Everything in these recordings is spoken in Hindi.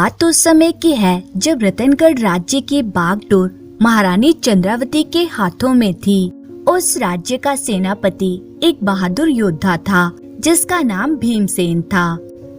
बात उस समय की है जब रतनगढ़ राज्य की बागडोर महारानी चंद्रावती के हाथों में थी। उस राज्य का सेनापति एक बहादुर योद्धा था जिसका नाम भीमसेन था।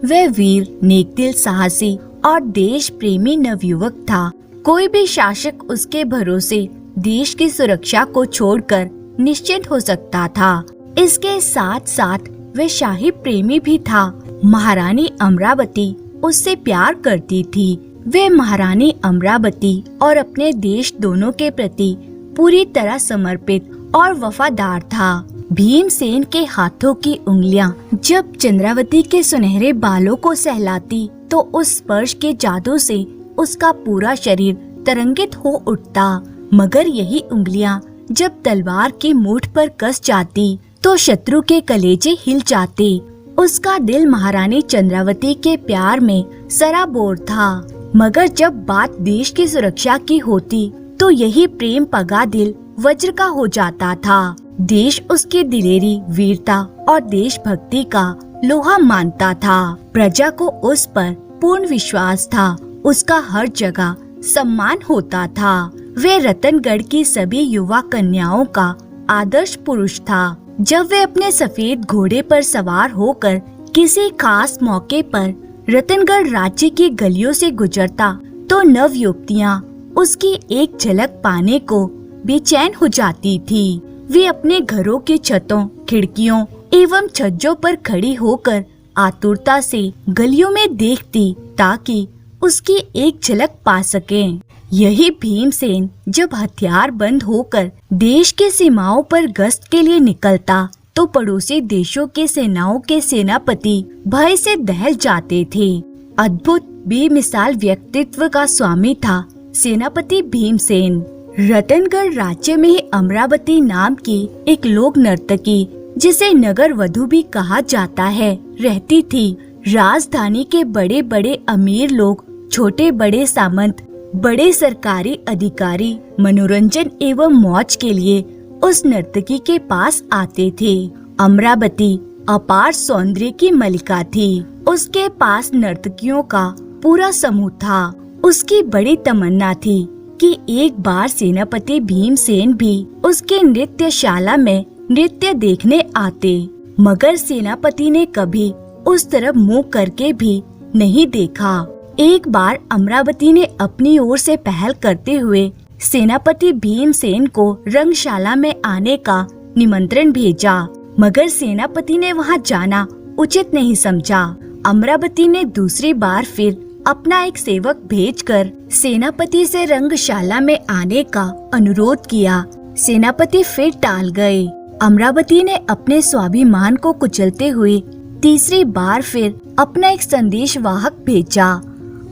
वह वीर, नेकदिल, साहसी और देश प्रेमी नवयुवक था। कोई भी शासक उसके भरोसे देश की सुरक्षा को छोड़कर निश्चिंत हो सकता था। इसके साथ साथ वह शाही प्रेमी भी था। महारानी अमरावती उससे प्यार करती थी। वे महारानी अमरावती और अपने देश दोनों के प्रति पूरी तरह समर्पित और वफादार था। भीमसेन के हाथों की उंगलियां जब चंद्रावती के सुनहरे बालों को सहलाती तो उस स्पर्श के जादू से उसका पूरा शरीर तरंगित हो उठता। मगर यही उंगलियां जब तलवार की मूठ पर कस जाती तो शत्रु के कलेजे हिल जाते। उसका दिल महारानी चंद्रावती के प्यार में सराबोर था। मगर जब बात देश की सुरक्षा की होती तो यही प्रेम पगा दिल वज्र का हो जाता था। देश उसकी दिलेरी, वीरता और देशभक्ति का लोहा मानता था। प्रजा को उस पर पूर्ण विश्वास था। उसका हर जगह सम्मान होता था। वे रतनगढ़ की सभी युवा कन्याओं का आदर्श पुरुष था। जब वे अपने सफेद घोड़े पर सवार होकर किसी खास मौके पर रतनगढ़ राज्य की गलियों से गुजरता तो नवयुवतियां उसकी एक झलक पाने को बेचैन हो जाती थी। वे अपने घरों की छतों, खिड़कियों एवं छज्जों पर खड़ी होकर आतुरता से गलियों में देखती ताकि उसकी एक झलक पा सकें। यही भीमसेन जब हथियार बंद होकर देश के सीमाओं पर गश्त के लिए निकलता तो पड़ोसी देशों के सेनाओं के सेनापति भय से दहल जाते थे। अद्भुत बेमिसाल व्यक्तित्व का स्वामी था सेनापति भीमसेन। रतनगढ़ राज्य में अमरावती नाम की एक लोक नर्तकी, जिसे नगर वधु भी कहा जाता है, रहती थी। राजधानी के बड़े बड़े अमीर लोग, छोटे बड़े सामंत, बड़े सरकारी अधिकारी मनोरंजन एवं मौज के लिए उस नर्तकी के पास आते थे। अमरावती अपार सौंदर्य की मलिका थी। उसके पास नर्तकियों का पूरा समूह था। उसकी बड़ी तमन्ना थी कि एक बार सेनापति भीमसेन भी उसके नृत्यशाला में नृत्य देखने आते। मगर सेनापति ने कभी उस तरफ मुंह करके भी नहीं देखा। एक बार अमरावती ने अपनी ओर से पहल करते हुए सेनापति भीमसेन को रंगशाला में आने का निमंत्रण भेजा, मगर सेनापति ने वहां जाना उचित नहीं समझा। अमरावती ने दूसरी बार फिर अपना एक सेवक भेजकर सेनापति से रंगशाला में आने का अनुरोध किया। सेनापति फिर टाल गए। अमरावती ने अपने स्वाभिमान को कुचलते हुए तीसरी बार फिर अपना एक संदेशवाहक भेजा।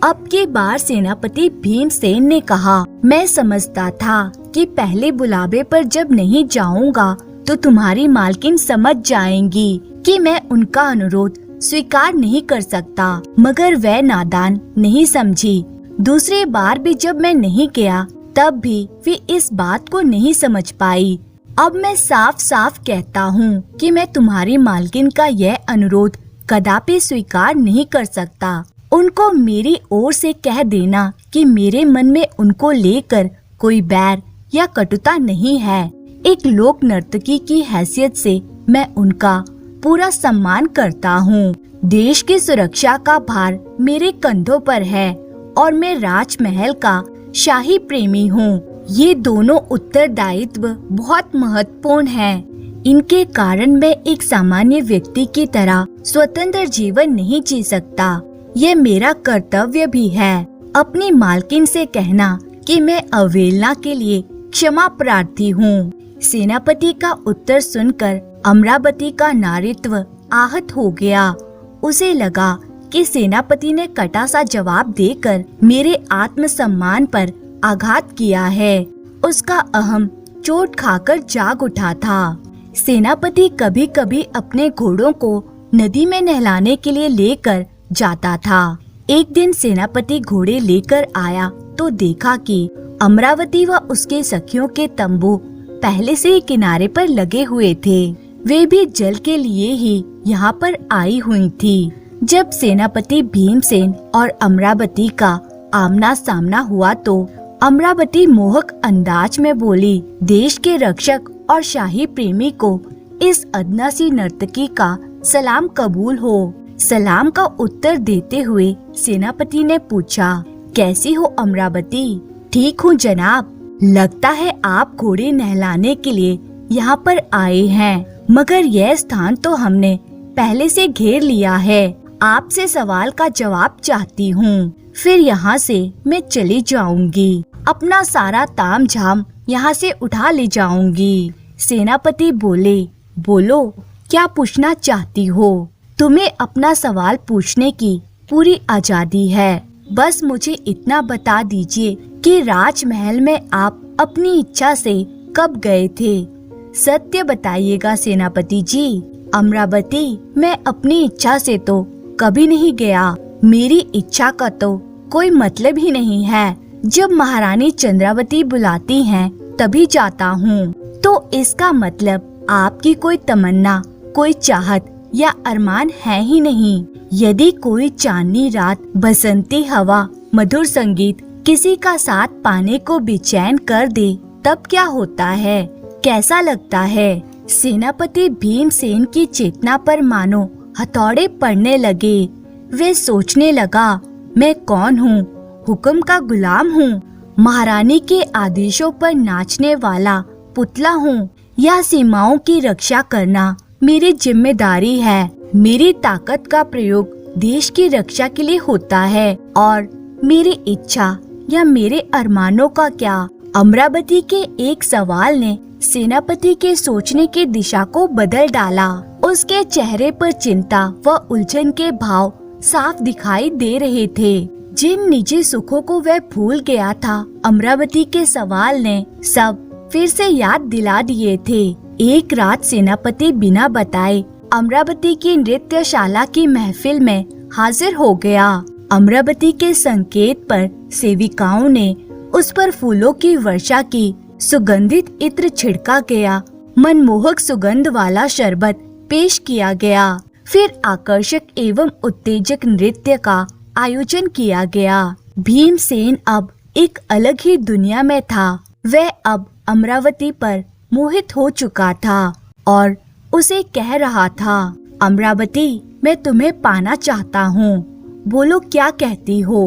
अब की बार सेनापति भीमसेन ने कहा, मैं समझता था कि पहले बुलावे पर जब नहीं जाऊंगा तो तुम्हारी मालकिन समझ जाएंगी कि मैं उनका अनुरोध स्वीकार नहीं कर सकता, मगर वह नादान नहीं समझी। दूसरी बार भी जब मैं नहीं गया तब भी वे इस बात को नहीं समझ पाई। अब मैं साफ साफ कहता हूँ कि मैं तुम्हारी मालकिन का यह अनुरोध कदापि स्वीकार नहीं कर सकता। उनको मेरी ओर से कह देना कि मेरे मन में उनको लेकर कोई बैर या कटुता नहीं है। एक लोक नर्तकी की हैसियत से मैं उनका पूरा सम्मान करता हूँ। देश की सुरक्षा का भार मेरे कंधों पर है और मैं राजमहल का शाही प्रेमी हूँ। ये दोनों उत्तरदायित्व बहुत महत्वपूर्ण हैं। इनके कारण मैं एक सामान्य व्यक्ति की तरह स्वतंत्र जीवन नहीं जी सकता। यह मेरा कर्तव्य भी है अपनी मालकिन से कहना कि मैं अवहेलना के लिए क्षमा प्रार्थी हूँ। सेनापति का उत्तर सुनकर अमरावती का नारीत्व आहत हो गया। उसे लगा कि सेनापति ने कटा सा जवाब देकर मेरे आत्मसम्मान पर आघात किया है। उसका अहम चोट खाकर जाग उठा था। सेनापति कभी कभी अपने घोड़ों को नदी में नहलाने के लिए लेकर जाता था। एक दिन सेनापति घोड़े लेकर आया तो देखा कि अमरावती व उसके सखियों के तंबू पहले से ही किनारे पर लगे हुए थे। वे भी जल के लिए ही यहाँ पर आई हुई थी। जब सेनापति भीमसेन और अमरावती का आमना सामना हुआ तो अमरावती मोहक अंदाज में बोली, देश के रक्षक और शाही प्रेमी को इस अदना सी नर्तकी का सलाम कबूल हो। सलाम का उत्तर देते हुए सेनापति ने पूछा, कैसी हो अमरावती? ठीक हूँ जनाब। लगता है आप घोड़े नहलाने के लिए यहाँ पर आए हैं, मगर यह स्थान तो हमने पहले से घेर लिया है। आपसे सवाल का जवाब चाहती हूँ, फिर यहाँ से मैं चली जाऊंगी। अपना सारा तामझाम यहाँ से उठा ले जाऊंगी। सेनापति बोले, बोलो क्या पूछना चाहती हो? तुम्हें अपना सवाल पूछने की पूरी आजादी है। बस मुझे इतना बता दीजिए कि राजमहल में आप अपनी इच्छा से कब गए थे? सत्य बताइएगा सेनापति जी। अमरावती, मैं अपनी इच्छा से तो कभी नहीं गया। मेरी इच्छा का तो कोई मतलब ही नहीं है। जब महारानी चंद्रावती बुलाती हैं तभी जाता हूँ। तो इसका मतलब आपकी कोई तमन्ना, कोई चाहत या अरमान है ही नहीं। यदि कोई चांदनी रात, बसंती हवा, मधुर संगीत किसी का साथ पाने को बेचैन कर दे तब क्या होता है? कैसा लगता है? सेनापति भीमसेन की चेतना पर मानो हथौड़े पड़ने लगे। वे सोचने लगा, मैं कौन हूँ? हुक्म का गुलाम हूँ? महारानी के आदेशों पर नाचने वाला पुतला हूँ? या सीमाओं की रक्षा करना मेरी जिम्मेदारी है? मेरी ताकत का प्रयोग देश की रक्षा के लिए होता है और मेरी इच्छा या मेरे अरमानों का क्या? अमरावती के एक सवाल ने सेनापति के सोचने की दिशा को बदल डाला। उसके चेहरे पर चिंता व उलझन के भाव साफ दिखाई दे रहे थे। जिन निजी सुखों को वह भूल गया था, अमरावती के सवाल ने सब फिर से याद दिला दिए थे। एक रात सेनापति बिना बताए अमरावती की नृत्यशाला की महफिल में हाजिर हो गया। अमरावती के संकेत पर सेविकाओं ने उस पर फूलों की वर्षा की। सुगंधित इत्र छिड़का गया, मनमोहक सुगंध वाला शरबत पेश किया गया। फिर आकर्षक एवं उत्तेजक नृत्य का आयोजन किया गया। भीमसेन अब एक अलग ही दुनिया में था। वह अब अमरावती पर मोहित हो चुका था और उसे कह रहा था, अमरावती, मैं तुम्हें पाना चाहता हूँ। बोलो क्या कहती हो?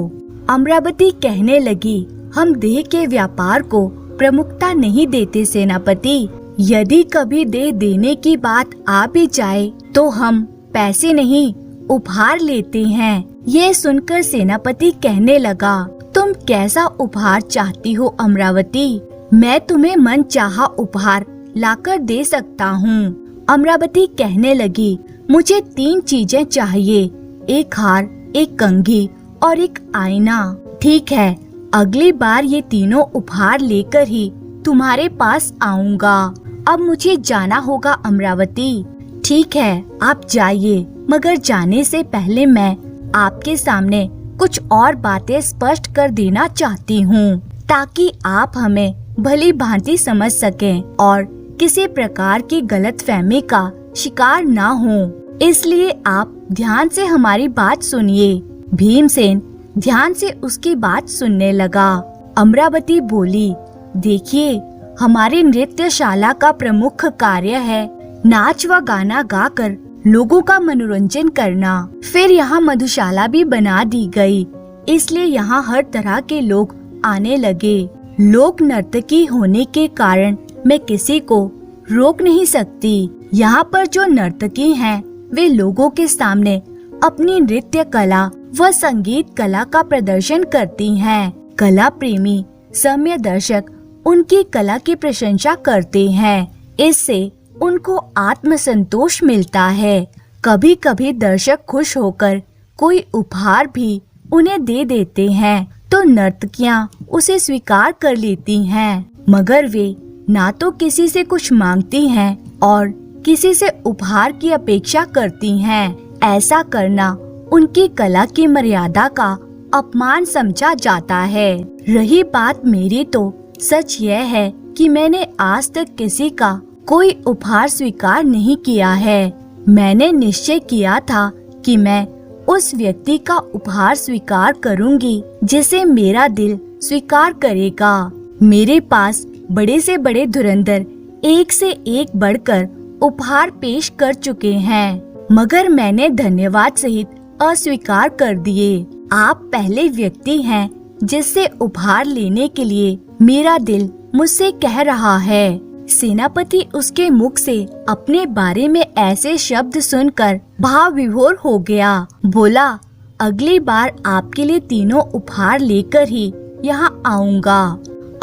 अमरावती कहने लगी, हम देह के व्यापार को प्रमुखता नहीं देते सेनापति। यदि कभी देह देने की बात आ भी जाए तो हम पैसे नहीं उपहार लेते हैं। ये सुनकर सेनापति कहने लगा, तुम कैसा उपहार चाहती हो अमरावती? मैं तुम्हें मन चाहा उपहार लाकर दे सकता हूँ। अमरावती कहने लगी, मुझे 3 चीजें चाहिए, एक हार, एक कंघी और एक आईना। ठीक है, अगली बार ये तीनों उपहार लेकर ही तुम्हारे पास आऊंगा। अब मुझे जाना होगा अमरावती। ठीक है, आप जाइए, मगर जाने से पहले मैं आपके सामने कुछ और बातें स्पष्ट कर देना चाहती हूँ, ताकि आप हमें भली भांति समझ सकें और किसी प्रकार की गलतफहमी का शिकार ना हो। इसलिए आप ध्यान से हमारी बात सुनिए। भीमसेन ध्यान से उसकी बात सुनने लगा। अमरावती बोली, देखिए, हमारी नृत्यशाला का प्रमुख कार्य है नाच व गाना गाकर लोगों का मनोरंजन करना। फिर यहाँ मधुशाला भी बना दी गई, इसलिए यहाँ हर तरह के लोग आने लगे। लोक नर्तकी होने के कारण मैं किसी को रोक नहीं सकती। यहाँ पर जो नर्तकी हैं, वे लोगों के सामने अपनी नृत्य कला व संगीत कला का प्रदर्शन करती हैं। कला प्रेमी सम्य दर्शक उनकी कला की प्रशंसा करते हैं। इससे उनको आत्मसंतोष मिलता है। कभी कभी दर्शक खुश होकर कोई उपहार भी उन्हें दे देते हैं, तो नर्तकियां उसे स्वीकार कर लेती हैं। मगर वे ना तो किसी से कुछ मांगती हैं और किसी से उपहार की अपेक्षा करती हैं। ऐसा करना उनकी कला की मर्यादा का अपमान समझा जाता है। रही बात मेरी, तो सच यह है कि मैंने आज तक किसी का कोई उपहार स्वीकार नहीं किया है। मैंने निश्चय किया था कि मैं उस व्यक्ति का उपहार स्वीकार करूंगी जिसे मेरा दिल स्वीकार करेगा। मेरे पास बड़े से बड़े धुरंधर एक से एक बढ़कर उपहार पेश कर चुके हैं, मगर मैंने धन्यवाद सहित अस्वीकार कर दिए। आप पहले व्यक्ति हैं जिससे उपहार लेने के लिए मेरा दिल मुझसे कह रहा है। सेनापति उसके मुख से अपने बारे में ऐसे शब्द सुनकर भाव विभोर हो गया। बोला, अगली बार आपके लिए तीनों उपहार लेकर ही यहाँ आऊंगा।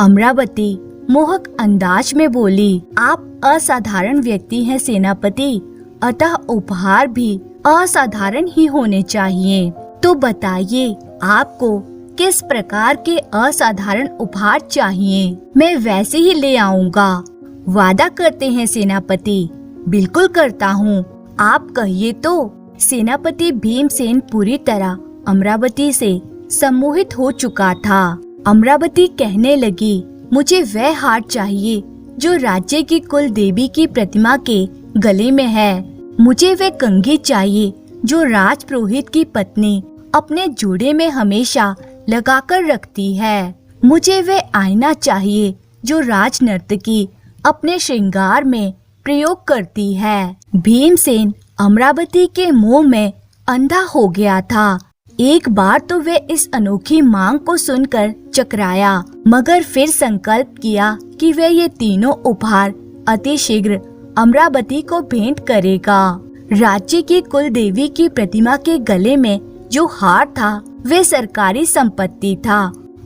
अमरावती मोहक अंदाज में बोली, आप असाधारण व्यक्ति हैं सेनापति, अतः उपहार भी असाधारण ही होने चाहिए। तो बताइए आपको किस प्रकार के असाधारण उपहार चाहिए, मैं वैसे ही ले आऊंगा। वादा करते हैं सेनापति? बिल्कुल करता हूँ, आप कहिए तो। सेनापति भीमसेन पूरी तरह अमरावती से सम्मोहित हो चुका था। अमरावती कहने लगी, मुझे वह हार चाहिए जो राज्य की कुल देवी की प्रतिमा के गले में है। मुझे वह कंघी चाहिए जो राजपुरोहित की पत्नी अपने जोड़े में हमेशा लगाकर रखती है। मुझे वह आईना चाहिए जो राजनर्तकी अपने श्रृंगार में प्रयोग करती है। भीमसेन अमरावती के मोह में अंधा हो गया था। एक बार तो वे इस अनोखी मांग को सुनकर चकराया, मगर फिर संकल्प किया कि वे ये तीनों उपहार अति शीघ्र अमरावती को भेंट करेगा। राज्य की कुल देवी की प्रतिमा के गले में जो हार था वे सरकारी संपत्ति था।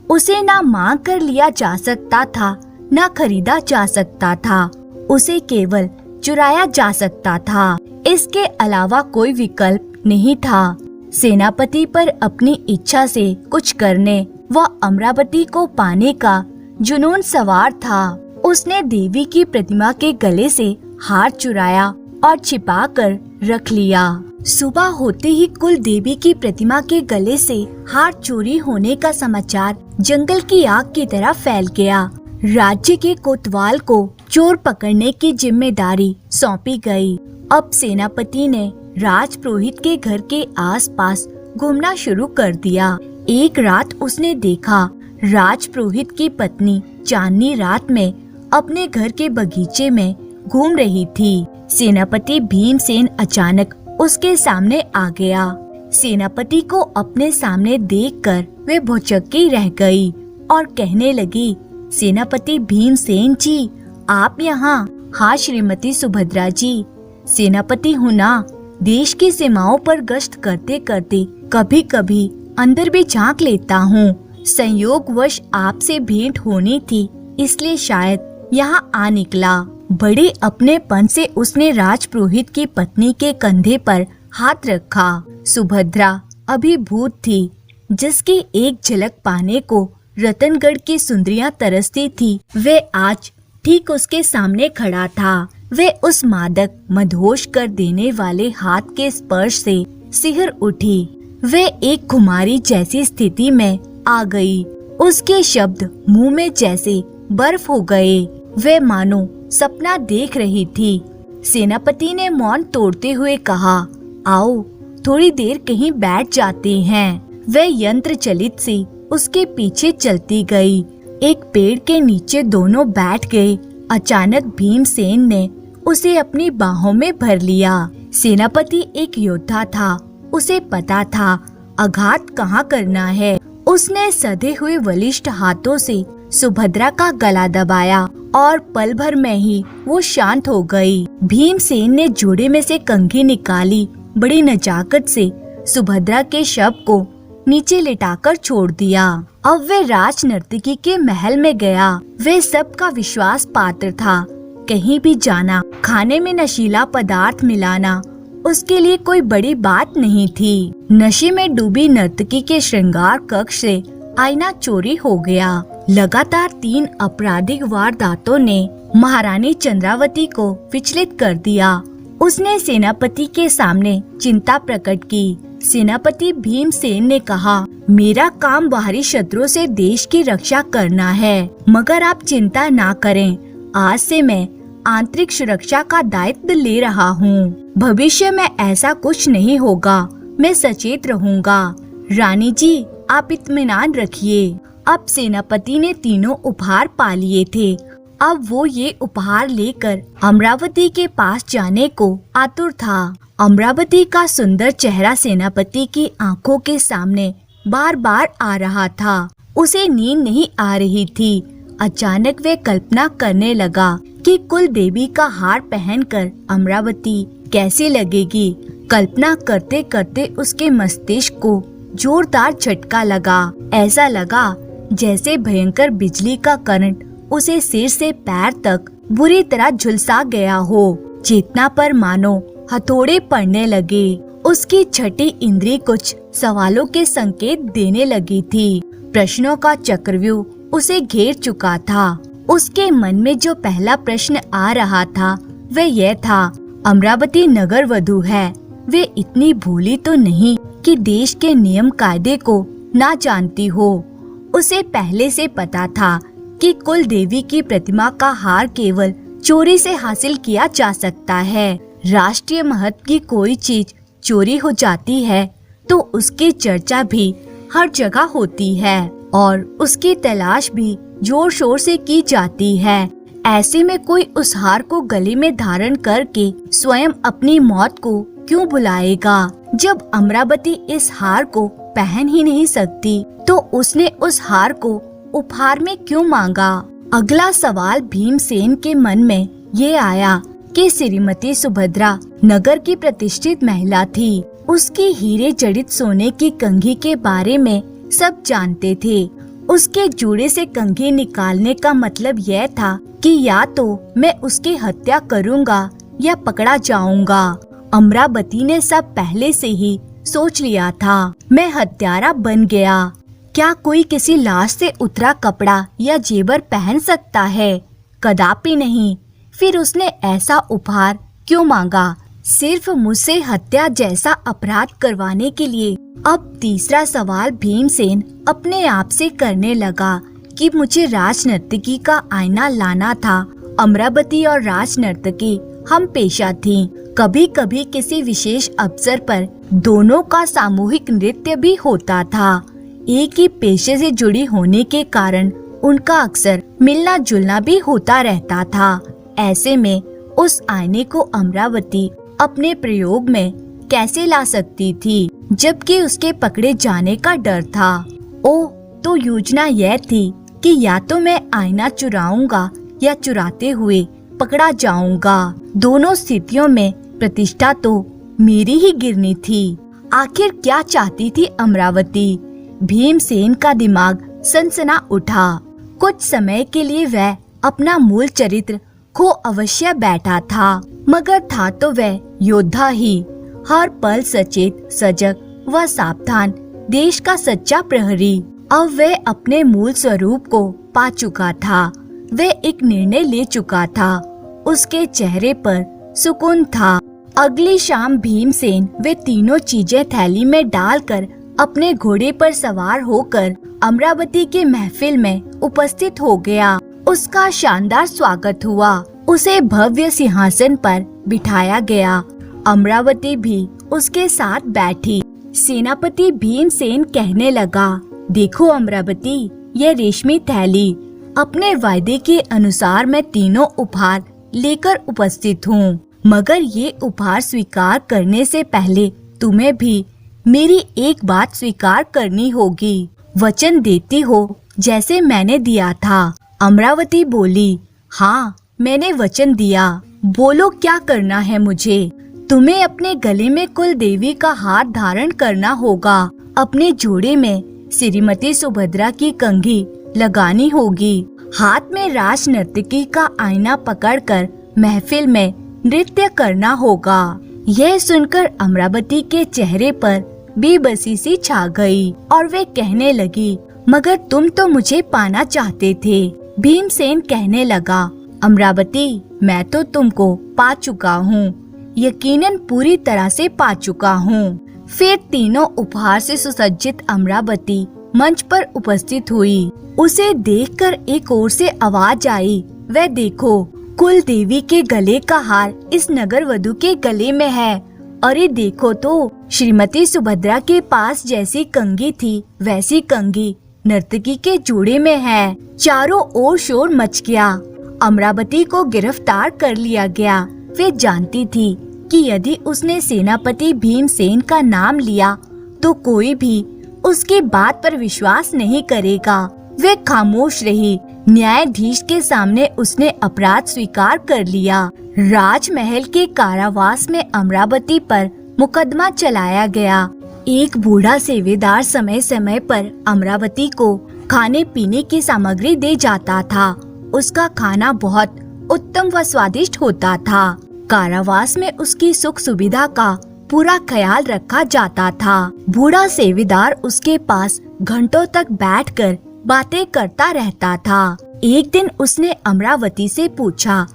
उसे ना मांग कर लिया जा सकता था, न खरीदा जा सकता था। उसे केवल चुराया जा सकता था। इसके अलावा कोई विकल्प नहीं था। सेनापति पर अपनी इच्छा से कुछ करने व अमरावती को पाने का जुनून सवार था। उसने देवी की प्रतिमा के गले से हार चुराया और छिपा कर रख लिया। सुबह होते ही कुल देवी की प्रतिमा के गले से हार चोरी होने का समाचार जंगल की आग की तरह फैल गया। राज्य के कोतवाल को चोर पकड़ने की जिम्मेदारी सौंपी गई। अब सेनापति ने राजपुरोहित के घर के आसपास घूमना शुरू कर दिया। एक रात उसने देखा राजपुरोहित की पत्नी चांदनी रात में अपने घर के बगीचे में घूम रही थी। सेनापति भीमसेन अचानक उसके सामने आ गया। सेनापति को अपने सामने देखकर वे भौचक्की रह गई और कहने लगी, सेनापति भीमसेन जी, आप यहाँ? हाँ श्रीमती सुभद्रा जी, सेनापति हूँ ना। देश की सीमाओं पर गश्त करते करते कभी कभी अंदर भी झांक लेता हूँ। संयोगवश आपसे भेंट होनी थी, इसलिए शायद यहाँ आ निकला। बड़े अपनेपन से उसने राजपुरोहित की पत्नी के कंधे पर हाथ रखा। सुभद्रा अभिभूत थी, जिसकी एक झलक पाने को रतनगढ़ की सुंदरियां तरसती थी। वे आज ठीक उसके सामने खड़ा था। वे उस मादक मदहोश कर देने वाले हाथ के स्पर्श से सिहर उठी। वे एक खुमारी जैसी स्थिति में आ गई। उसके शब्द मुंह में जैसे बर्फ हो गए। वे मानो सपना देख रही थी। सेनापति ने मौन तोड़ते हुए कहा, आओ थोड़ी देर कहीं बैठ जाते हैं। वे यंत्र चलित सी उसके पीछे चलती गई। एक पेड़ के नीचे दोनों बैठ गए। अचानक भीमसेन ने उसे अपनी बाहों में भर लिया। सेनापति एक योद्धा था, उसे पता था आघात कहाँ करना है। उसने सधे हुए बलिष्ठ हाथों से सुभद्रा का गला दबाया और पल भर में ही वो शांत हो गई। भीमसेन ने जोड़े में से कंघी निकाली। बड़ी नजाकत से सुभद्रा के शव को नीचे लिटाकर छोड़ दिया। अब वे राजनर्तकी के महल में गया। वे सबका विश्वास पात्र था। कहीं भी जाना, खाने में नशीला पदार्थ मिलाना उसके लिए कोई बड़ी बात नहीं थी। नशे में डूबी नर्तकी के श्रृंगार कक्ष से आईना चोरी हो गया। लगातार 3 आपराधिक वारदातों ने महारानी चंद्रावती को विचलित कर दिया। उसने सेनापति के सामने चिंता प्रकट की। सेनापति भीमसेन ने कहा, मेरा काम बाहरी शत्रुओं से देश की रक्षा करना है, मगर आप चिंता ना करें। आज से मैं आंतरिक सुरक्षा का दायित्व ले रहा हूँ। भविष्य में ऐसा कुछ नहीं होगा। मैं सचेत रहूंगा। रानी जी, आप इत्मीनान रखिए। अब सेनापति ने तीनों उपहार पा लिए थे। अब वो ये उपहार लेकर अमरावती के पास जाने को आतुर था। अमरावती का सुंदर चेहरा सेनापति की आंखों के सामने बार बार आ रहा था। उसे नींद नहीं आ रही थी। अचानक वे कल्पना करने लगा कि कुल देवी का हार पहनकर अमरावती कैसी लगेगी। कल्पना करते करते उसके मस्तिष्क को जोरदार झटका लगा। ऐसा लगा जैसे भयंकर बिजली का करंट उसे सिर से पैर तक बुरी तरह झुलसा गया हो। चेतना पर मानो हथौड़े पड़ने लगे। उसकी छठी इंद्री कुछ सवालों के संकेत देने लगी थी। प्रश्नों का चक्रव्यूह उसे घेर चुका था। उसके मन में जो पहला प्रश्न आ रहा था वह यह था, अमरावती नगर वधू है, वे इतनी भोली तो नहीं कि देश के नियम कायदे को ना जानती हो। उसे पहले से पता था कि कुल देवी की प्रतिमा का हार केवल चोरी से हासिल किया जा सकता है। राष्ट्रीय महत्व की कोई चीज चोरी हो जाती है तो उसकी चर्चा भी हर जगह होती है और उसकी तलाश भी जोर शोर से की जाती है। ऐसे में कोई उस हार को गले में धारण करके स्वयं अपनी मौत को क्यों बुलाएगा? जब अमरावती इस हार को पहन ही नहीं सकती तो उसने उस हार को उपहार में क्यों मांगा? अगला सवाल भीमसेन के मन में ये आया कि श्रीमती सुभद्रा नगर की प्रतिष्ठित महिला थी। उसकी हीरे जड़ित सोने की कंघी के बारे में सब जानते थे। उसके जूड़े से कंघी निकालने का मतलब यह था कि या तो मैं उसकी हत्या करूंगा या पकड़ा जाऊंगा। अमरावती ने सब पहले से ही सोच लिया था। मैं हत्यारा बन गया। क्या कोई किसी लाश से उतरा कपड़ा या जेवर पहन सकता है? कदापि नहीं। फिर उसने ऐसा उपहार क्यों मांगा? सिर्फ मुझसे हत्या जैसा अपराध करवाने के लिए। अब तीसरा सवाल भीमसेन अपने आप से करने लगा कि मुझे राजनर्तकी का आईना लाना था। अमरावती और राजनर्तकी हम पेशा थीं। कभी कभी किसी विशेष अवसर पर दोनों का सामूहिक नृत्य भी होता था। एक ही पेशे से जुड़ी होने के कारण उनका अक्सर मिलना जुलना भी होता रहता था। ऐसे में उस आईने को अमरावती अपने प्रयोग में कैसे ला सकती थी, जबकि उसके पकड़े जाने का डर था। ओह, तो योजना यह थी कि या तो मैं आईना चुराऊंगा या चुराते हुए पकड़ा जाऊंगा। दोनों स्थितियों में प्रतिष्ठा तो मेरी ही गिरनी थी। आखिर क्या चाहती थी अमरावती? भीमसेन का दिमाग सनसना उठा। कुछ समय के लिए वह अपना मूल चरित्र खो अवश्य बैठा था, मगर था तो वह योद्धा ही, हर पल सचेत, सजग व सावधान, देश का सच्चा प्रहरी। अब वह अपने मूल स्वरूप को पा चुका था। वह एक निर्णय ले चुका था। उसके चेहरे पर सुकून था। अगली शाम भीमसेन वे तीनों चीजें थैली में डालकर अपने घोड़े पर सवार होकर अमरावती के महफिल में उपस्थित हो गया। उसका शानदार स्वागत हुआ। उसे भव्य सिंहासन पर बिठाया गया। अमरावती भी उसके साथ बैठी। सेनापति भीमसेन कहने लगा, देखो अमरावती, यह रेशमी थैली। अपने वायदे के अनुसार मैं तीनों उपहार लेकर उपस्थित हूँ, मगर ये उपहार स्वीकार करने से पहले तुम्हें भी मेरी एक बात स्वीकार करनी होगी। वचन देती हो जैसे मैंने दिया था। अमरावती बोली, हाँ, मैंने वचन दिया। बोलो क्या करना है मुझे? तुम्हें अपने गले में कुल देवी का हार धारण करना होगा। अपने जोड़े में श्रीमती सुभद्रा की कंघी लगानी होगी। हाथ में राज नर्तकी का आईना पकड़कर महफिल में नृत्य करना होगा। यह सुनकर अमरावती के चेहरे पर बेबसी सी छा गई और वे कहने लगी, मगर तुम तो मुझे पाना चाहते थे। भीमसेन कहने लगा, अमरावती, मैं तो तुमको पा चुका हूँ, यकीनन पूरी तरह से पा चुका हूँ। फिर तीनों उपहार से सुसज्जित अमरावती मंच पर उपस्थित हुई। उसे देखकर एक ओर से आवाज आई, वह देखो, कुल देवी के गले का हार इस नगर वधू के गले में है। अरे देखो तो, श्रीमती सुभद्रा के पास जैसी कंघी थी वैसी कंघी नर्तकी के जोड़े में है। चारों ओर शोर मच गया। अमरावती को गिरफ्तार कर लिया गया। वे जानती थी कि यदि उसने सेनापति भीमसेन का नाम लिया तो कोई भी उसकी बात पर विश्वास नहीं करेगा। वे खामोश रही। न्यायाधीश के सामने उसने अपराध स्वीकार कर लिया। राजमहल के कारावास में अमरावती पर मुकदमा चलाया गया। एक बूढ़ा सेवेदार समय समय पर अमरावती को खाने पीने की सामग्री दे जाता था। उसका खाना बहुत उत्तम व स्वादिष्ट होता था। कारावास में उसकी सुख सुविधा का पूरा ख्याल रखा जाता था। बूढ़ा सेवेदार उसके पास घंटों तक बैठकर बातें करता रहता था। एक दिन उसने अमरावती से पूछा,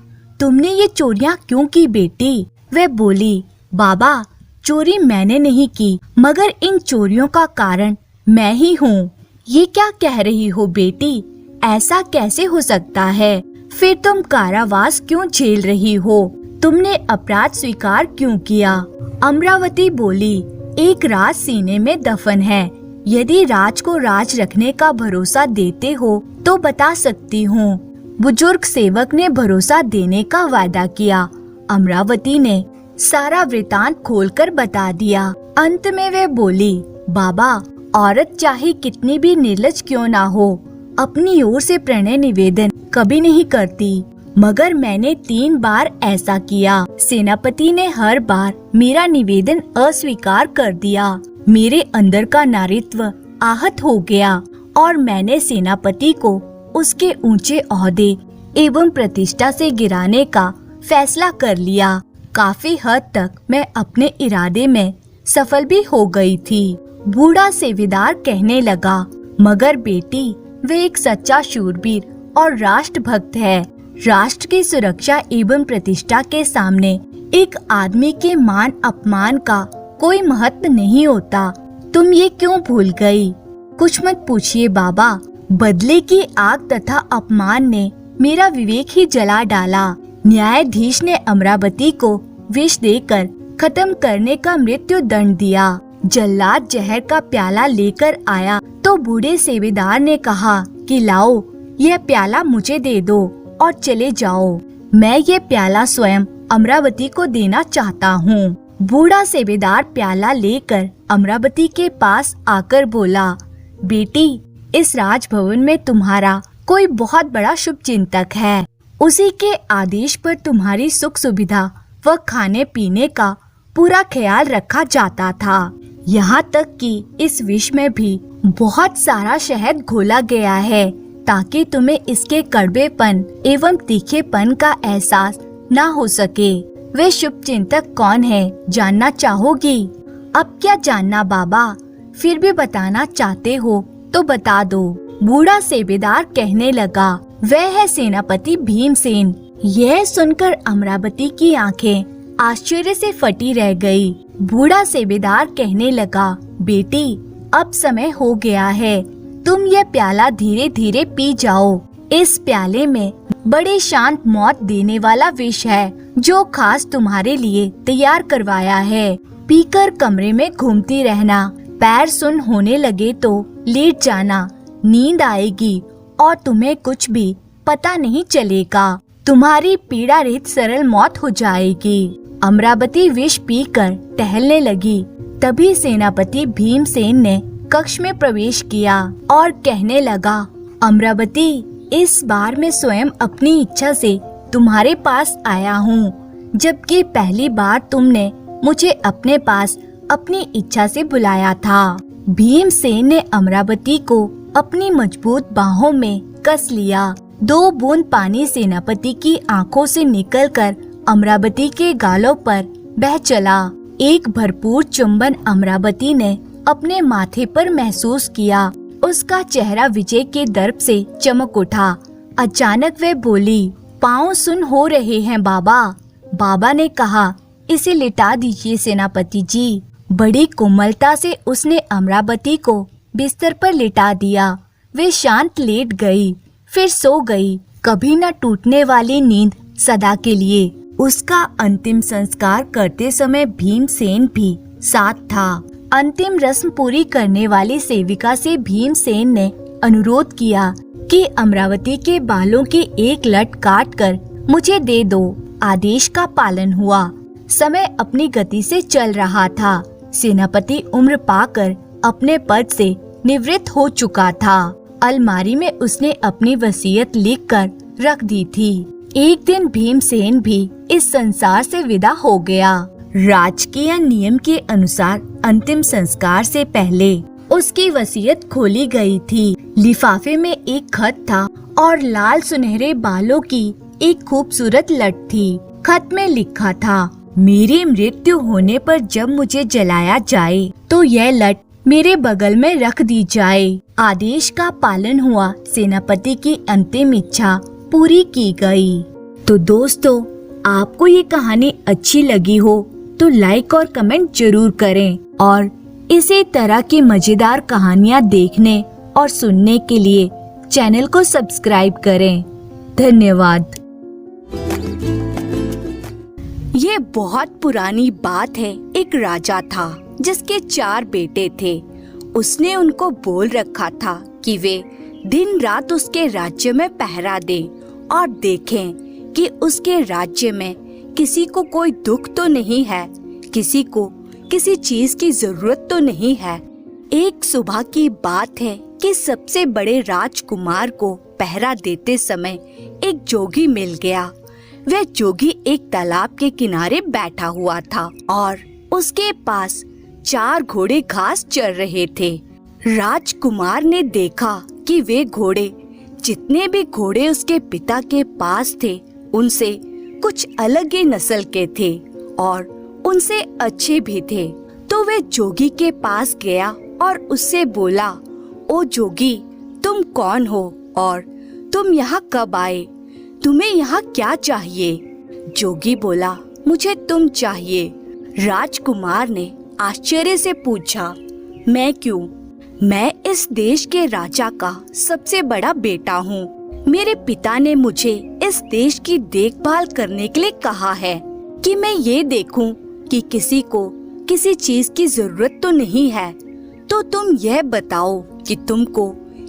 तुमने ये चोरियां क्यों की बेटी? वह बोली, बाबा, चोरी मैंने नहीं की, मगर इन चोरियों का कारण मैं ही हूँ। ये क्या कह रही हो बेटी? ऐसा कैसे हो सकता है? फिर तुम कारावास क्यों झेल रही हो? तुमने अपराध स्वीकार क्यों किया? अमरावती बोली, एक राज सीने में दफन है। यदि राज को राज रखने का भरोसा देते हो तो बता सकती हूँ। बुजुर्ग सेवक ने भरोसा देने का वादा किया। अमरावती ने सारा वृतांत खोलकर बता दिया। अंत में वे बोली, बाबा, औरत चाहे कितनी भी निर्लज क्यों ना हो, अपनी ओर से प्रणय निवेदन कभी नहीं करती, मगर मैंने 3 बार ऐसा किया। सेनापति ने हर बार मेरा निवेदन अस्वीकार कर दिया। मेरे अंदर का नारीत्व आहत हो गया और मैंने सेनापति को उसके ऊंचे ओहदे एवं प्रतिष्ठा से गिराने का फैसला कर लिया। काफी हद तक मैं अपने इरादे में सफल भी हो गई थी। बूढ़ा सेवेदार कहने लगा, मगर बेटी, वे एक सच्चा शूरवीर और राष्ट्रभक्त है। राष्ट्र की सुरक्षा एवं प्रतिष्ठा के सामने एक आदमी के मान अपमान का कोई महत्व नहीं होता। तुम ये क्यों भूल गई? कुछ मत पूछिए बाबा, बदले की आग तथा अपमान ने मेरा विवेक ही जला डाला। न्यायाधीश ने अमरावती को विष देकर खत्म करने का मृत्यु दंड दिया। जल्लाद जहर का प्याला लेकर आया तो बूढ़े सेवेदार ने कहा कि लाओ, यह प्याला मुझे दे दो और चले जाओ। मैं ये प्याला स्वयं अमरावती को देना चाहता हूँ। बूढ़ा सेवेदार प्याला लेकर अमरावती के पास आकर बोला, बेटी, इस राजभवन में तुम्हारा कोई बहुत बड़ा शुभ चिंतक है। उसी के आदेश पर तुम्हारी सुख सुविधा व खाने पीने का पूरा ख्याल रखा जाता था। यहाँ तक कि इस विष में भी बहुत सारा शहद घोला गया है ताकि तुम्हें इसके कड़वेपन एवं तीखेपन का एहसास न हो सके। वे शुभ चिंतक कौन है, जानना चाहोगी? अब क्या जानना बाबा, फिर भी बताना चाहते हो तो बता दो। बूढ़ा सेवेदार कहने लगा, वह है सेनापति भीमसेन। यह सुनकर अमरावती की आंखें आश्चर्य से फटी रह गई। बूढ़ा सेवेदार कहने लगा, बेटी, अब समय हो गया है, तुम यह प्याला धीरे धीरे पी जाओ। इस प्याले में बड़े शांत मौत देने वाला विष है जो खास तुम्हारे लिए तैयार करवाया है। पीकर कमरे में घूमती रहना, पैर सुन्न होने लगे तो लेट जाना, नींद आएगी और तुम्हें कुछ भी पता नहीं चलेगा। तुम्हारी पीड़ा रहित सरल मौत हो जाएगी। अमरावती विष पीकर टहलने लगी। तभी सेनापति भीमसेन ने कक्ष में प्रवेश किया और कहने लगा, अमरावती, इस बार मैं स्वयं अपनी इच्छा से तुम्हारे पास आया हूँ, जबकि पहली बार तुमने मुझे अपने पास अपनी इच्छा से बुलाया था। भीमसेन ने अमरावती को अपनी मजबूत बाहों में कस लिया। 2 बूंद पानी सेनापति की आंखों से निकलकर अमरावती के गालों पर बह चला। एक भरपूर चुंबन अमरावती ने अपने माथे पर महसूस किया। उसका चेहरा विजय के दर्प से चमक उठा। अचानक वे बोली, पाँव सुन्न हो रहे हैं बाबा। बाबा ने कहा, इसे लिटा दीजिए सेनापति जी। बड़ी कोमलता से उसने अमरावती को बिस्तर पर लिटा दिया। वे शांत लेट गई, फिर सो गई। कभी न टूटने वाली नींद सदा के लिए। उसका अंतिम संस्कार करते समय भीमसेन भी साथ था। अंतिम रस्म पूरी करने वाली सेविका से भीमसेन ने अनुरोध किया कि अमरावती के बालों की एक लट काटकर मुझे दे दो। आदेश का पालन हुआ। समय अपनी गति से चल रहा था। सेनापति उम्र पाकर अपने पद से निवृत्त हो चुका था। अलमारी में उसने अपनी वसीयत लिखकर रख दी थी। एक दिन भीमसेन भी इस संसार से विदा हो गया। राजकीय नियम के अनुसार अंतिम संस्कार से पहले उसकी वसीयत खोली गई थी। लिफाफे में एक खत था और लाल सुनहरे बालों की एक खूबसूरत लट थी। खत में लिखा था, मेरी मृत्यु होने पर जब मुझे जलाया जाए तो यह लट मेरे बगल में रख दी जाए। आदेश का पालन हुआ। सेनापति की अंतिम इच्छा पूरी की गई। तो दोस्तों, आपको ये कहानी अच्छी लगी हो तो लाइक और कमेंट जरूर करें और इसी तरह की मजेदार कहानियाँ देखने और सुनने के लिए चैनल को सब्सक्राइब करें। धन्यवाद। ये बहुत पुरानी बात है। एक राजा था जिसके 4 बेटे थे। उसने उनको बोल रखा था कि वे दिन रात उसके राज्य में पहरा दें और देखें कि उसके राज्य में किसी को कोई दुख तो नहीं है, किसी को किसी चीज की जरूरत तो नहीं है। एक सुबह की बात है कि सबसे बड़े राजकुमार को पहरा देते समय एक जोगी मिल गया। वह जोगी एक तालाब के किनारे बैठा हुआ था और उसके पास 4 घोड़े घास चर रहे थे। राजकुमार ने देखा कि वे घोड़े, जितने भी घोड़े उसके पिता के पास थे, उनसे कुछ अलग ही नस्ल के थे और उनसे अच्छे भी थे। तो वे जोगी के पास गया और उससे बोला, ओ जोगी, तुम कौन हो और तुम यहाँ कब आए? तुम्हें यहाँ क्या चाहिए? जोगी बोला, मुझे तुम चाहिए। राजकुमार ने आश्चर्य से पूछा, मैं क्यों? मैं इस देश के राजा का सबसे बड़ा बेटा हूँ। मेरे पिता ने मुझे इस देश की देखभाल करने के लिए कहा है कि मैं ये देखूं कि किसी को किसी चीज की जरूरत तो नहीं है। तो तुम यह बताओ कि तुमको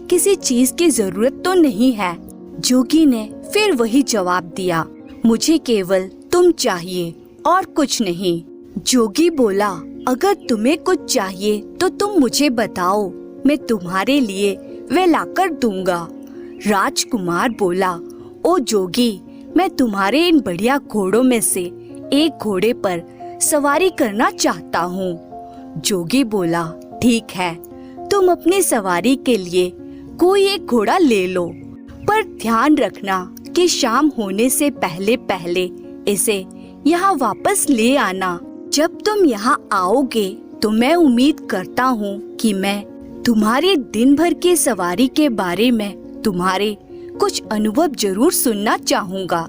किसी चीज की जरूरत तो नहीं है। जोगी ने फिर वही जवाब दिया, मुझे केवल तुम चाहिए और कुछ नहीं। जोगी बोला, अगर तुम्हें कुछ चाहिए तो तुम मुझे बताओ, मैं तुम्हारे लिए वे लाकर दूंगा। राजकुमार बोला, ओ जोगी, मैं तुम्हारे इन बढ़िया घोड़ों में से एक घोड़े पर सवारी करना चाहता हूँ। जोगी बोला, ठीक है, तुम अपनी सवारी के लिए कोई एक घोड़ा ले लो, पर ध्यान रखना कि शाम होने से पहले पहले इसे यहाँ वापस ले आना। जब तुम यहाँ आओगे तो मैं उम्मीद करता हूँ कि मैं तुम्हारी दिन भर की सवारी के बारे में तुम्हारे कुछ अनुभव जरूर सुनना चाहूँगा।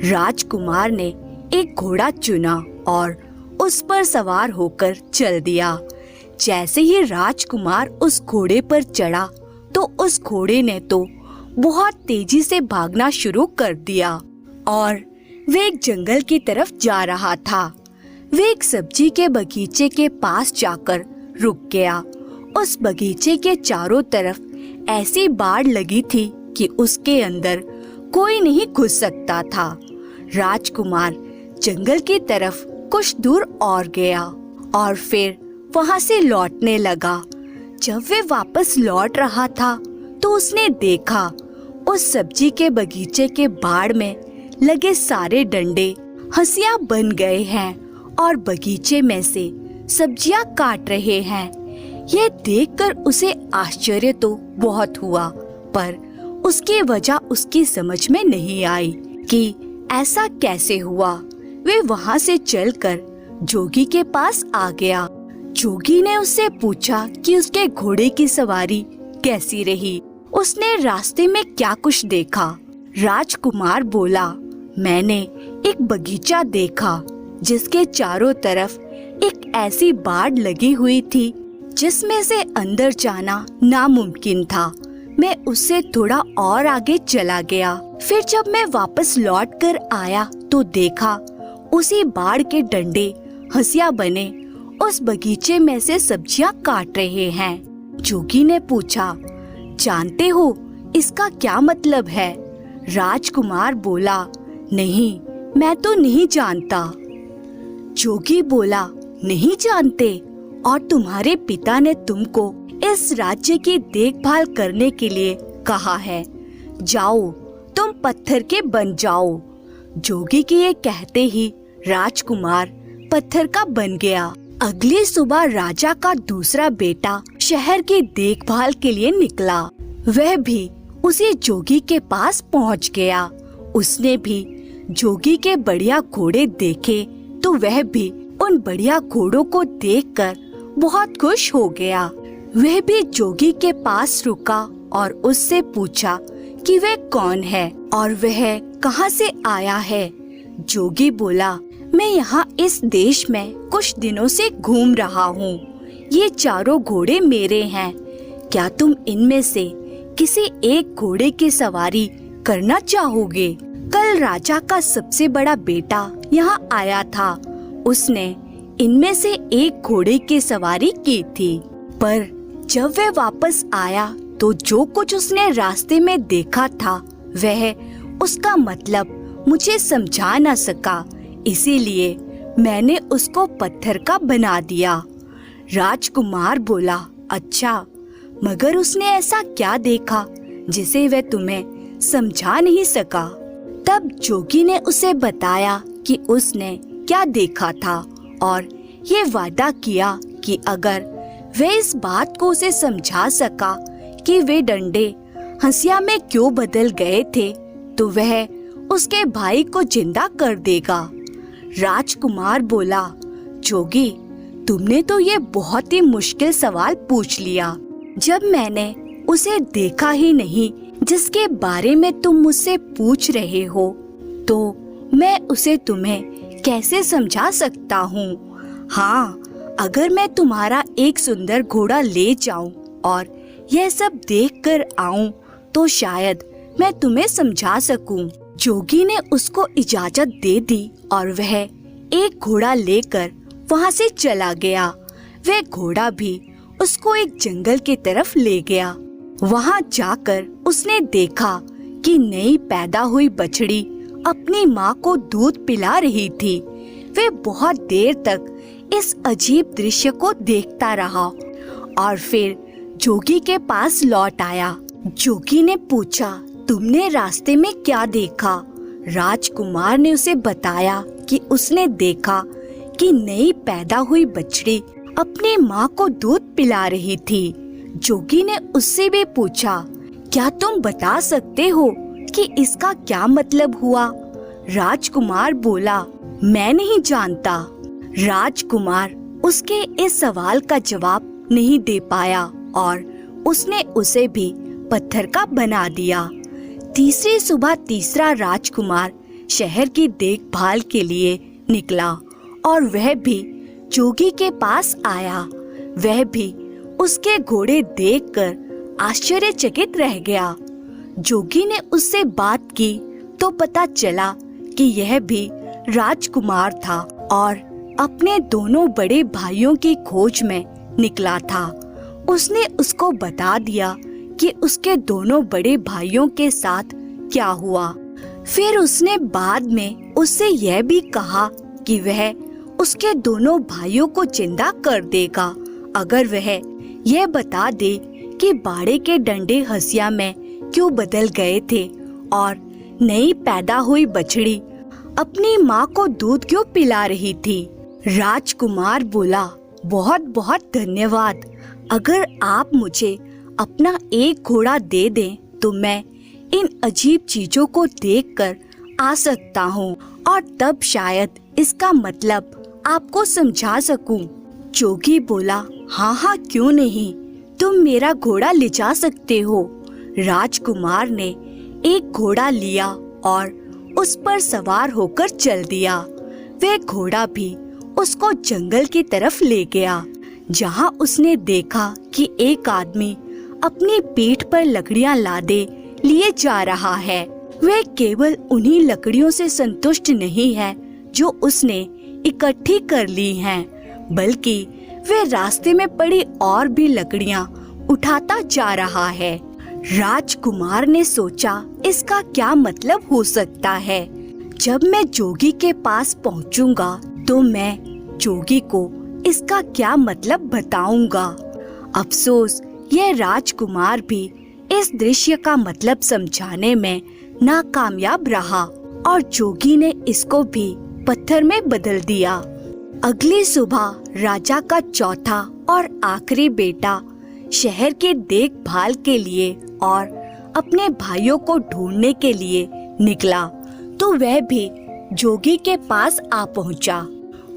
राजकुमार ने एक घोड़ा चुना और उस पर सवार होकर चल दिया। जैसे ही राजकुमार उस घोड़े पर चढ़ा तो उस घोड़े ने तो बहुत तेजी से भागना शुरू कर दिया और वे एक जंगल की तरफ जा रहा था। वे एक सब्जी के बगीचे के पास जाकर रुक गया। उस बगीचे के चारों तरफ ऐसी बाड़ लगी थी कि उसके अंदर कोई नहीं घुस सकता था। राजकुमार जंगल की तरफ कुछ दूर और गया और फिर वहां से लौटने लगा। जब वे वापस लौट रहा था तो उसने देखा उस सब्जी के बगीचे के बाड़ में लगे सारे डंडे हंसिया बन गए हैं और बगीचे में से सब्जियां काट रहे हैं। यह देखकर उसे आश्चर्य तो बहुत हुआ, पर उसकी वजह उसकी समझ में नहीं आई कि ऐसा कैसे हुआ। वे वहां से चलकर जोगी के पास आ गया। जोगी ने उससे पूछा कि उसके घोड़े की सवारी कैसी रही, उसने रास्ते में क्या कुछ देखा। राजकुमार बोला, मैंने एक बगीचा देखा जिसके चारों तरफ एक ऐसी बाड़ लगी हुई थी जिसमें से अंदर जाना नामुमकिन था। मैं उससे थोड़ा और आगे चला गया। फिर जब मैं वापस लौट कर आया तो देखा उसी बाड़ के डंडे हंसिया बने उस बगीचे में से सब्जियां काट रहे हैं। जोगी ने पूछा, जानते हो इसका क्या मतलब है? राजकुमार बोला, नहीं, मैं तो नहीं जानता। जोगी बोला, नहीं जानते? और तुम्हारे पिता ने तुमको इस राज्य की देखभाल करने के लिए कहा है। जाओ, तुम पत्थर के बन जाओ। जोगी के ये कहते ही राजकुमार पत्थर का बन गया। अगली सुबह राजा का दूसरा बेटा शहर की देखभाल के लिए निकला। वह भी उसी जोगी के पास पहुंच गया। उसने भी जोगी के बढ़िया घोड़े देखे तो वह भी उन बढ़िया घोड़ों को देखकर बहुत खुश हो गया। वह भी जोगी के पास रुका और उससे पूछा कि वह कौन है और वह कहाँ से आया है। जोगी बोला, मैं यहाँ इस देश में कुछ दिनों से घूम रहा हूँ। ये चारों घोड़े मेरे हैं। क्या तुम इनमें से किसी एक घोड़े की सवारी करना चाहोगे? कल राजा का सबसे बड़ा बेटा यहाँ आया था। उसने इनमें से एक घोड़े की सवारी की थी, पर जब वह वापस आया तो जो कुछ उसने रास्ते में देखा था वह उसका मतलब मुझे समझा न सका। इसीलिए मैंने उसको पत्थर का बना दिया। राजकुमार बोला, अच्छा, मगर उसने ऐसा क्या देखा जिसे वह तुम्हें समझा नहीं सका? तब जोगी ने उसे बताया कि उसने क्या देखा था और ये वादा किया कि अगर वह इस बात को उसे समझा सका कि वे डंडे हंसिया में क्यों बदल गए थे तो वह उसके भाई को जिंदा कर देगा। राजकुमार बोला, जोगी, तुमने तो ये बहुत ही मुश्किल सवाल पूछ लिया। जब मैंने उसे देखा ही नहीं जिसके बारे में तुम मुझसे पूछ रहे हो, तो मैं उसे तुम्हें कैसे समझा सकता हूँ? हाँ, अगर मैं तुम्हारा एक सुंदर घोड़ा ले जाऊं और यह सब देखकर आऊं तो शायद मैं तुम्हें समझा सकूं। जोगी ने उसको इजाजत दे दी और वह एक घोड़ा लेकर वहाँ से चला गया। वह घोड़ा भी उसको एक जंगल की तरफ ले गया। वहाँ जाकर उसने देखा कि नई पैदा हुई बछड़ी अपनी माँ को दूध पिला रही थी। वह बहुत देर तक इस अजीब दृश्य को देखता रहा और फिर जोगी के पास लौट आया। जोगी ने पूछा, तुमने रास्ते में क्या देखा? राजकुमार ने उसे बताया कि उसने देखा कि नई पैदा हुई बछड़ी अपनी माँ को दूध पिला रही थी। जोगी ने उससे भी पूछा, क्या तुम बता सकते हो कि इसका क्या मतलब हुआ? राजकुमार बोला, मैं नहीं जानता। राजकुमार उसके इस सवाल का जवाब नहीं दे पाया और उसने उसे भी पत्थर का बना दिया। तीसरी सुबह तीसरा राजकुमार शहर की देखभाल के लिए निकला और वह भी जोगी के पास आया। वह भी उसके घोड़े देखकर आश्चर्यचकित रह गया। जोगी ने उससे बात की तो पता चला कि यह भी राजकुमार था और अपने दोनों बड़े भाइयों की खोज में निकला था। उसने उसको बता दिया कि उसके दोनों बड़े भाइयों के साथ क्या हुआ। फिर उसने बाद में उससे यह भी कहा कि वह उसके दोनों भाइयों को जिंदा कर देगा अगर वह यह बता दे कि बाड़े के डंडे हंसिया में क्यों बदल गए थे और नई पैदा हुई बछड़ी अपनी माँ को दूध क्यों पिला रही थी। राजकुमार बोला, बहुत बहुत धन्यवाद। अगर आप मुझे अपना एक घोड़ा दे दें तो मैं इन अजीब चीजों को देखकर आ सकता हूँ और तब शायद इसका मतलब आपको समझा सकूं। जोगी बोला, हाँ हाँ, क्यों नहीं, तुम मेरा घोड़ा ले जा सकते हो। राजकुमार ने एक घोड़ा लिया और उस पर सवार होकर चल दिया। वह घोड़ा भी उसको जंगल की तरफ ले गया, जहाँ उसने देखा कि एक आदमी अपनी पीठ पर लकड़ियाँ लादे लिए जा रहा है। वह केवल उन्हीं लकड़ियों से संतुष्ट नहीं है जो उसने इकट्ठी कर ली हैं, बल्कि वे रास्ते में पड़ी और भी लकड़ियां उठाता जा रहा है। राजकुमार ने सोचा, इसका क्या मतलब हो सकता है? जब मैं जोगी के पास पहुंचूंगा तो मैं जोगी को इसका क्या मतलब बताऊंगा। अफसोस यह राजकुमार भी इस दृश्य का मतलब समझाने में नाकामयाब रहा और जोगी ने इसको भी पत्थर में बदल दिया। अगली सुबह राजा का चौथा और आखिरी बेटा शहर के देखभाल के लिए और अपने भाइयों को ढूंढने के लिए निकला, तो वह भी जोगी के पास आ पहुंचा।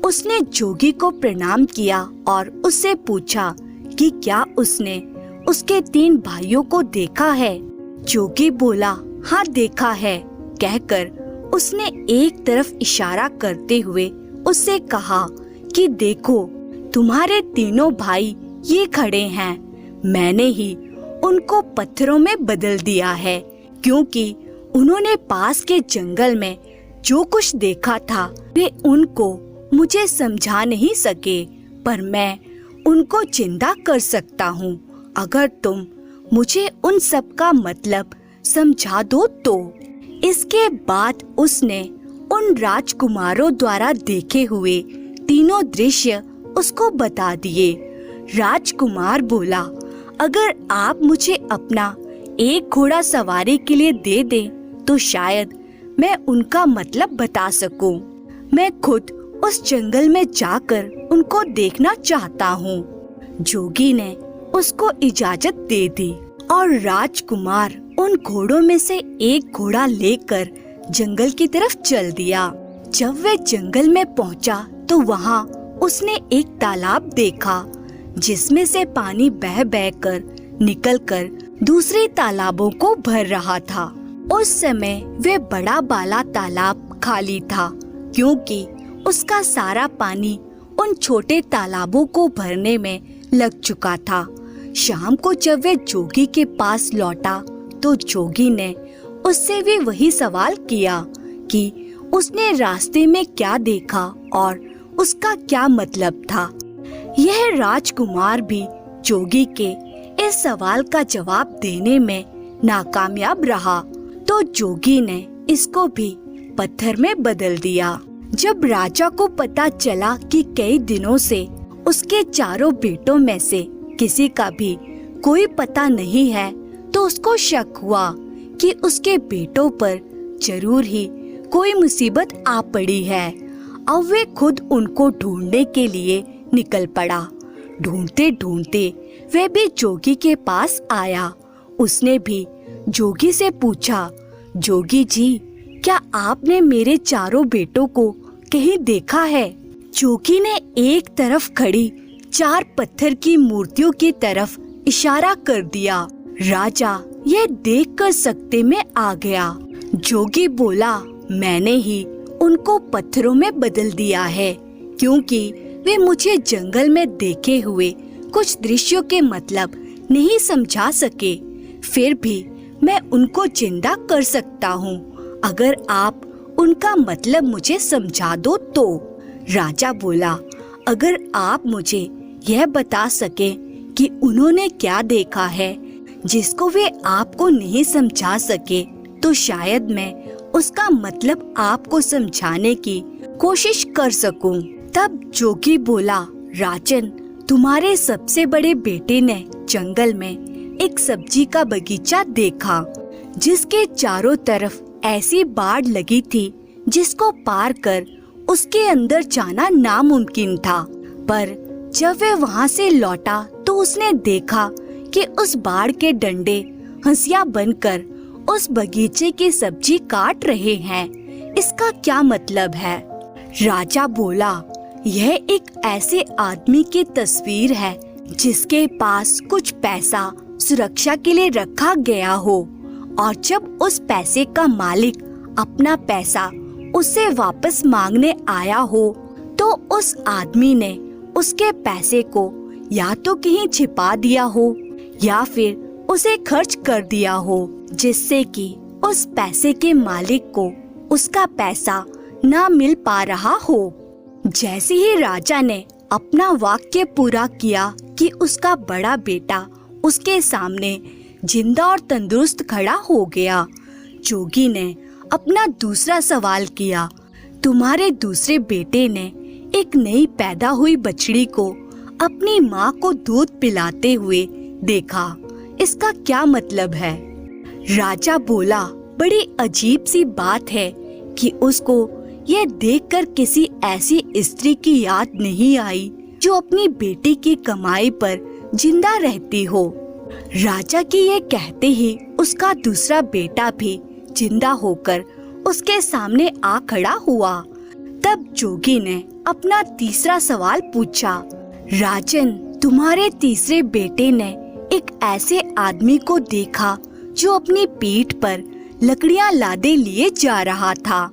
उसने जोगी को प्रणाम किया और उससे पूछा कि क्या उसने उसके 3 भाइयों को देखा है। जोगी बोला, हाँ देखा है, कहकर उसने एक तरफ इशारा करते हुए उससे कहा कि देखो, तुम्हारे तीनों भाई ये खड़े हैं। मैंने ही उनको पत्थरों में बदल दिया है, क्योंकि उन्होंने पास के जंगल में जो कुछ देखा था वे उनको मुझे समझा नहीं सके, पर मैं उनको जिंदा कर सकता हूँ अगर तुम मुझे उन सब का मतलब समझा दो तो। इसके बाद उसने उन राजकुमारों द्वारा देखे हुए तीनों दृश्य उसको बता दिए। राजकुमार बोला, अगर आप मुझे अपना एक घोड़ा सवारी के लिए दे दें तो शायद मैं उनका मतलब बता सकूं। मैं खुद उस जंगल में जाकर उनको देखना चाहता हूँ। जोगी ने उसको इजाजत दे दी और राजकुमार उन घोड़ों में से एक घोड़ा लेकर जंगल की तरफ चल दिया। जब वे जंगल में पहुंचा तो वहाँ उसने एक तालाब देखा, जिसमें से पानी बह बह कर निकलकर दूसरे तालाबों को भर रहा था। उस समय वे बड़ा बाला तालाब खाली था, क्योंकि उसका सारा पानी उन छोटे तालाबों को भरने में लग चुका था। शाम को जब वे जोगी के पास लौटा तो जोगी ने उससे भी वही सवाल किया कि उसने रास्ते में क्या देखा और उसका क्या मतलब था। यह राजकुमार भी जोगी के इस सवाल का जवाब देने में नाकामयाब रहा, तो जोगी ने इसको भी पत्थर में बदल दिया। जब राजा को पता चला कि कई दिनों से उसके चारों बेटों में से किसी का भी कोई पता नहीं है, तो उसको शक हुआ कि उसके बेटों पर जरूर ही कोई मुसीबत आ पड़ी है। अब वे खुद उनको ढूंढने के लिए निकल पड़ा। ढूंढते ढूंढते वे भी जोगी के पास आया। उसने भी जोगी से पूछा, जोगी जी, क्या आपने मेरे चारों बेटों को कहीं देखा है? जोगी ने एक तरफ खड़ी 4 पत्थर की मूर्तियों की तरफ इशारा कर दिया। राजा यह देखकर सकते में आ गया। जोगी बोला, मैंने ही उनको पत्थरों में बदल दिया है, क्योंकि वे मुझे जंगल में देखे हुए कुछ दृश्यों के मतलब नहीं समझा सके। फिर भी मैं उनको जिंदा कर सकता हूँ अगर आप उनका मतलब मुझे समझा दो तो। राजा बोला, अगर आप मुझे यह बता सके कि उन्होंने क्या देखा है जिसको वे आपको नहीं समझा सके, तो शायद मैं उसका मतलब आपको समझाने की कोशिश कर सकूं। तब जोगी बोला, राजन, तुम्हारे सबसे बड़े बेटे ने जंगल में एक सब्जी का बगीचा देखा, जिसके चारों तरफ ऐसी बाड़ लगी थी जिसको पार कर उसके अंदर जाना नामुमकिन था। पर जब वह वहाँ से लौटा तो उसने देखा कि उस बाड़ के डंडे हंसिया बनकर उस बगीचे की सब्जी काट रहे हैं। इसका क्या मतलब है? राजा बोला, यह एक ऐसे आदमी की तस्वीर है जिसके पास कुछ पैसा सुरक्षा के लिए रखा गया हो, और जब उस पैसे का मालिक अपना पैसा उससे वापस मांगने आया हो तो उस आदमी ने उसके पैसे को या तो कहीं छिपा दिया हो या फिर उसे खर्च कर दिया हो, जिससे कि उस पैसे के मालिक को उसका पैसा ना मिल पा रहा हो। जैसे ही राजा ने अपना वाक्य पूरा किया कि उसका बड़ा बेटा उसके सामने जिंदा और तंदुरुस्त खड़ा हो गया, जोगी ने अपना दूसरा सवाल किया। तुम्हारे दूसरे बेटे ने एक नई पैदा हुई बछड़ी को अपनी माँ को दूध पिलाते हुए देखा, इसका क्या मतलब है? राजा बोला, बड़ी अजीब सी बात है कि उसको यह देखकर किसी ऐसी स्त्री की याद नहीं आई जो अपनी बेटी की कमाई पर जिंदा रहती हो। राजा की ये कहते ही उसका दूसरा बेटा भी जिंदा होकर उसके सामने आ खड़ा हुआ। तब जोगी ने अपना तीसरा सवाल पूछा, राजन, तुम्हारे तीसरे बेटे ने एक ऐसे आदमी को देखा जो अपनी पीठ पर लकड़ियां लादे लिए जा रहा था।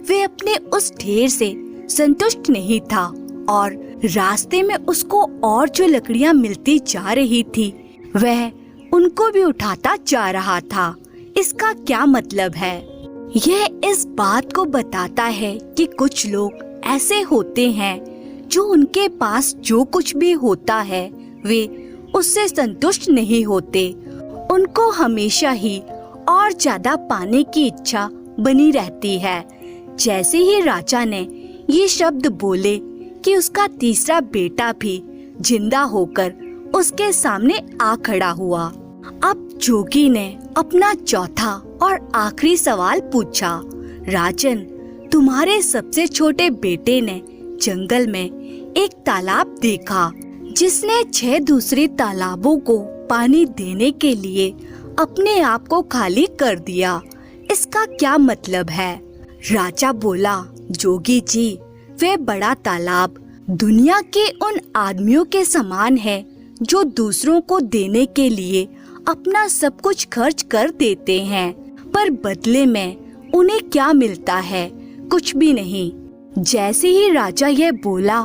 वे अपने उस ढेर से संतुष्ट नहीं था और रास्ते में उसको और जो लकड़ियां मिलती जा रही थी वह उनको भी उठाता जा रहा था। इसका क्या मतलब है? यह इस बात को बताता है कि कुछ लोग ऐसे होते हैं जो उनके पास जो कुछ भी होता है वे उससे संतुष्ट नहीं होते। उनको हमेशा ही और ज्यादा पाने की इच्छा बनी रहती है। जैसे ही राजा ने ये शब्द बोले कि उसका तीसरा बेटा भी जिंदा होकर उसके सामने आ खड़ा हुआ। अब जोगी ने अपना चौथा और आखिरी सवाल पूछा, राजन, तुम्हारे सबसे छोटे बेटे ने जंगल में एक तालाब देखा जिसने 6 दूसरे तालाबों को पानी देने के लिए अपने आप को खाली कर दिया। इसका क्या मतलब है? राजा बोला, जोगी जी, वे बड़ा तालाब दुनिया के उन आदमियों के समान है जो दूसरों को देने के लिए अपना सब कुछ खर्च कर देते हैं, पर बदले में उन्हें क्या मिलता है? कुछ भी नहीं। जैसे ही राजा ये बोला,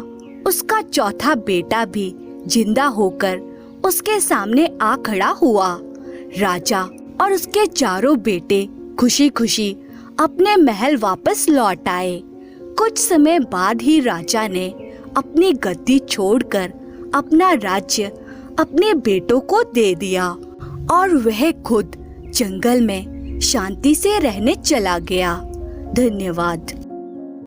उसका चौथा बेटा भी जिंदा होकर उसके सामने आ खड़ा हुआ। राजा और उसके चारों बेटे खुशी खुशी अपने महल वापस लौट आए। कुछ समय बाद ही राजा ने अपनी गद्दी छोड़कर अपना राज्य अपने बेटों को दे दिया और वह खुद जंगल में शांति से रहने चला गया। धन्यवाद।